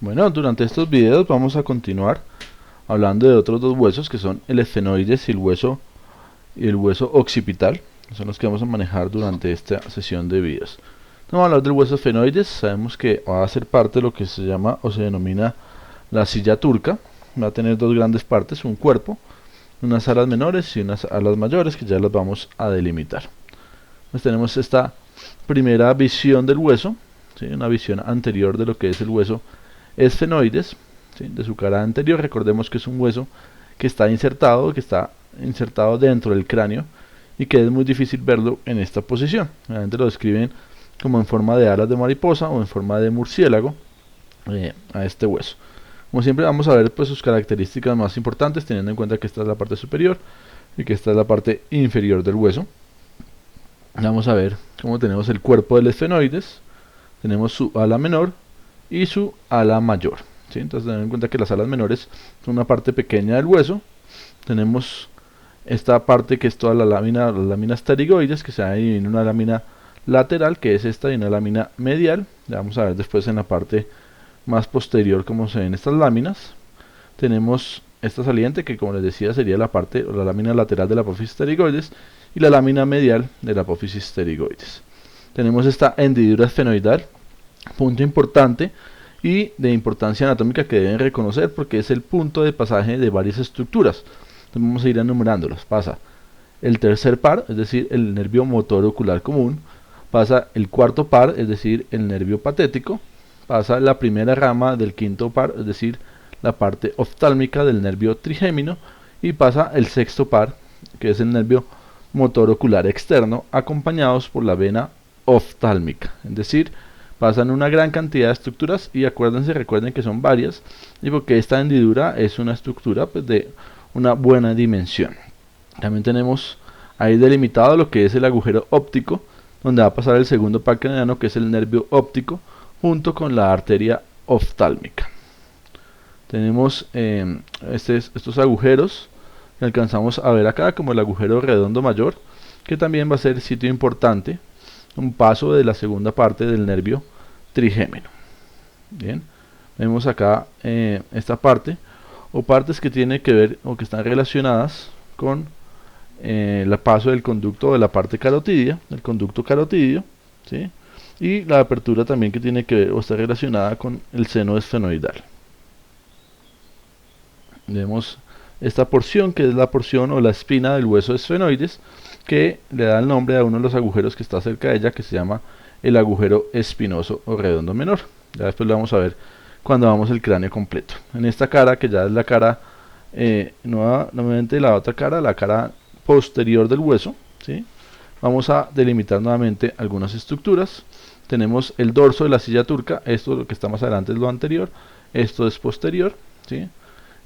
Bueno, durante estos videos vamos a continuar hablando de otros dos huesos que son el esfenoides y el hueso occipital. Son los que vamos a manejar durante esta sesión de videos. Vamos a hablar del hueso esfenoides. Sabemos que va a ser parte de lo que se llama o se denomina la silla turca. Va a tener dos grandes partes, un cuerpo, unas alas menores y unas alas mayores, que ya las vamos a delimitar. Pues tenemos esta primera visión del hueso, ¿sí? Una visión anterior de lo que es el hueso esfenoides, ¿sí? De su cara anterior. Recordemos que es un hueso que está insertado dentro del cráneo y que es muy difícil verlo en esta posición. Realmente lo describen como en forma de alas de mariposa o en forma de murciélago a este hueso. Como siempre vamos a ver pues sus características más importantes, teniendo en cuenta que esta es la parte superior y que esta es la parte inferior del hueso. Vamos a ver cómo tenemos el cuerpo del esfenoides, tenemos su ala menor y su ala mayor, ¿sí? Entonces tener en cuenta que las alas menores son una parte pequeña del hueso. Tenemos esta parte que es toda la lámina pterigoides, que se divide en una lámina lateral, que es esta, y una lámina medial. Ya vamos a ver después en la parte más posterior cómo se ven estas láminas. Tenemos esta saliente, que como les decía sería la parte o la lámina lateral de la apófisis pterigoides, y la lámina medial de la apófisis pterigoides. Tenemos esta hendidura esfenoidal, punto importante y de importancia anatómica que deben reconocer porque es el punto de pasaje de varias estructuras. Entonces vamos a ir enumerándolas. Pasa el tercer par, es decir, el nervio motor ocular común. Pasa el cuarto par, es decir, el nervio patético. Pasa la primera rama del quinto par, es decir, la parte oftálmica del nervio trigémino. Y pasa el sexto par, que es el nervio motor ocular externo, acompañados por la vena oftálmica. Es decir, pasan una gran cantidad de estructuras y recuerden que son varias, y porque esta hendidura es una estructura pues, de una buena dimensión. También tenemos ahí delimitado lo que es el agujero óptico, donde va a pasar el segundo par craneano, que es el nervio óptico, junto con la arteria oftálmica. Tenemos estos agujeros que alcanzamos a ver acá, como el agujero redondo mayor, que también va a ser sitio importante, un paso de la segunda parte del nervio trigémino. Bien, vemos acá esta parte o partes que tienen que ver o que están relacionadas con el paso del conducto de la parte carotidia, el conducto carotidio, ¿sí? Y la apertura también que tiene que ver o está relacionada con el seno esfenoidal. Vemos esta porción que es la porción o la espina del hueso esfenoides, que le da el nombre a uno de los agujeros que está cerca de ella, que se llama el agujero espinoso o redondo menor. Ya después lo vamos a ver cuando vamos el cráneo completo. En esta cara, que ya es la cara, nuevamente la otra cara, la cara posterior del hueso, ¿sí? Vamos a delimitar nuevamente algunas estructuras. Tenemos el dorso de la silla turca, esto lo que está más adelante es lo anterior, esto es posterior, ¿sí?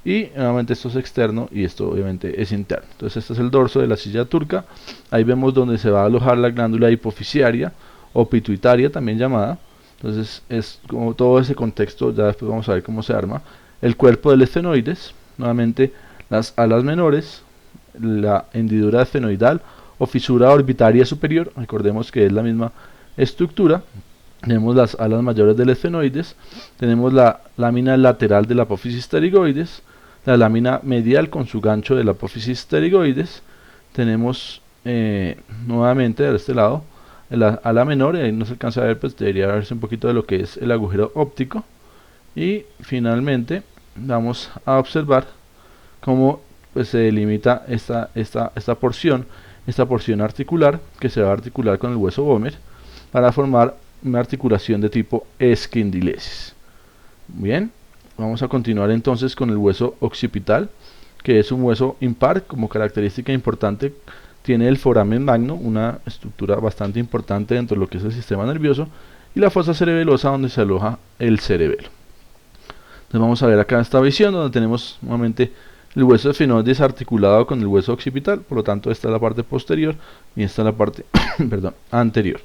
Y nuevamente esto es externo y esto obviamente es interno. Entonces este es el dorso de la silla turca. Ahí vemos donde se va a alojar la glándula hipofisiaria o pituitaria también llamada. Entonces es como todo ese contexto, ya después vamos a ver cómo se arma. El cuerpo del esfenoides, nuevamente las alas menores, la hendidura esfenoidal o fisura orbitaria superior, recordemos que es la misma estructura. Tenemos las alas mayores del esfenoides, tenemos la lámina lateral de la apófisis pterigoides, la lámina medial con su gancho de la apófisis pterigoides. Tenemos nuevamente de este lado la ala menor, y ahí no se alcanza a ver, pues debería verse un poquito de lo que es el agujero óptico. Y finalmente vamos a observar cómo pues, se delimita esta porción articular, que se va a articular con el hueso vomer para formar una articulación de tipo esquindilesis. Bien, vamos a continuar entonces con el hueso occipital, que es un hueso impar. Como característica importante tiene el foramen magno, una estructura bastante importante dentro de lo que es el sistema nervioso, y la fosa cerebelosa, donde se aloja el cerebelo. Entonces vamos a ver acá esta visión donde tenemos nuevamente el hueso esfenoides articulado con el hueso occipital. Por lo tanto, esta es la parte posterior y esta es la parte perdón, anterior.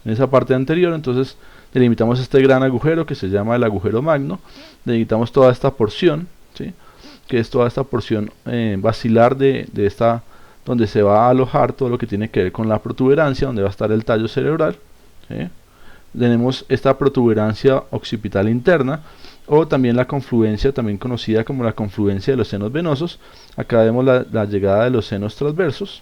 En esa parte anterior entonces delimitamos este gran agujero que se llama el agujero magno, delimitamos toda esta porción, ¿sí? Que es toda esta porción basilar de esta, donde se va a alojar todo lo que tiene que ver con la protuberancia, donde va a estar el tallo cerebral, ¿sí? tenemos esta protuberancia occipital interna, o también la confluencia, también conocida como la confluencia de los senos venosos. Acá vemos la llegada de los senos transversos,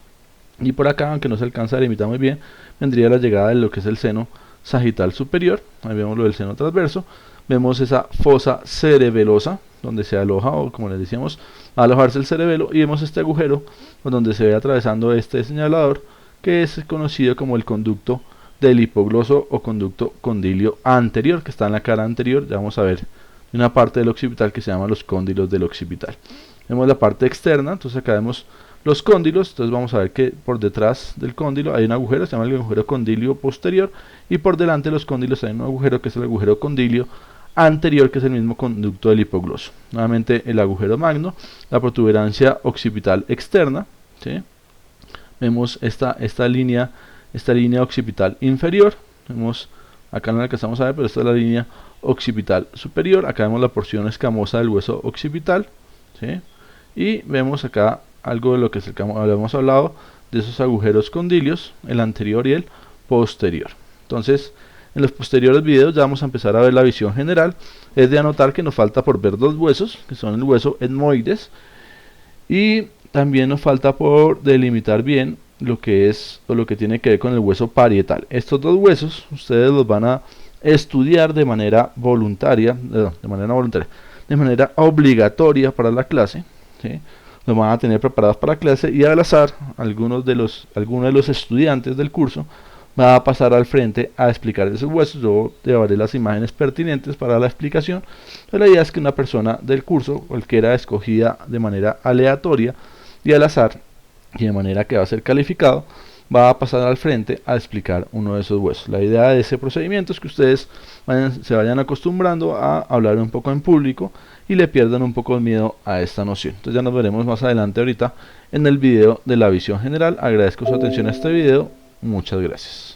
y por acá, aunque no se alcanza a delimitar muy bien, vendría la llegada de lo que es el seno sagital superior. Ahí vemos lo del seno transverso. Vemos esa fosa cerebelosa, donde se aloja, o como les decíamos, a alojarse el cerebelo, y vemos este agujero donde se ve atravesando este señalador, que es conocido como el conducto del hipogloso o conducto condilio anterior, que está en la cara anterior. Ya vamos a ver una parte del occipital que se llama los cóndilos del occipital. Vemos la parte externa, entonces acá vemos los cóndilos. Entonces vamos a ver que por detrás del cóndilo hay un agujero, se llama el agujero condilio posterior, y por delante de los cóndilos hay un agujero que es el agujero condilio anterior, que es el mismo conducto del hipogloso. Nuevamente el agujero magno, la protuberancia occipital externa, ¿sí? Vemos esta línea occipital inferior. Vemos, acá no la alcanzamos a ver, pero esta es la línea occipital superior. Acá vemos la porción escamosa del hueso occipital, ¿sí? Y vemos acá algo de lo que habíamos hablado, de esos agujeros condilios, el anterior y el posterior. Entonces, en los posteriores videos ya vamos a empezar a ver la visión general. Es de anotar que nos falta por ver dos huesos, que son el hueso etmoides, y también nos falta por delimitar bien lo que es, o lo que tiene que ver con el hueso parietal. Estos dos huesos ustedes los van a estudiar de manera voluntaria, de manera obligatoria para la clase, ¿sí? Los van a tener preparados para la clase, y al azar algunos de los estudiantes del curso va a pasar al frente a explicar esos huesos. Yo llevaré las imágenes pertinentes para la explicación, pero la idea es que una persona del curso, cualquiera escogida de manera aleatoria y al azar, y de manera que va a ser calificado, va a pasar al frente a explicar uno de esos huesos. La idea de ese procedimiento es que ustedes se vayan acostumbrando a hablar un poco en público y le pierdan un poco el miedo a esta noción. Entonces ya nos veremos más adelante ahorita en el video de la visión general. Agradezco su atención a este video. Muchas gracias.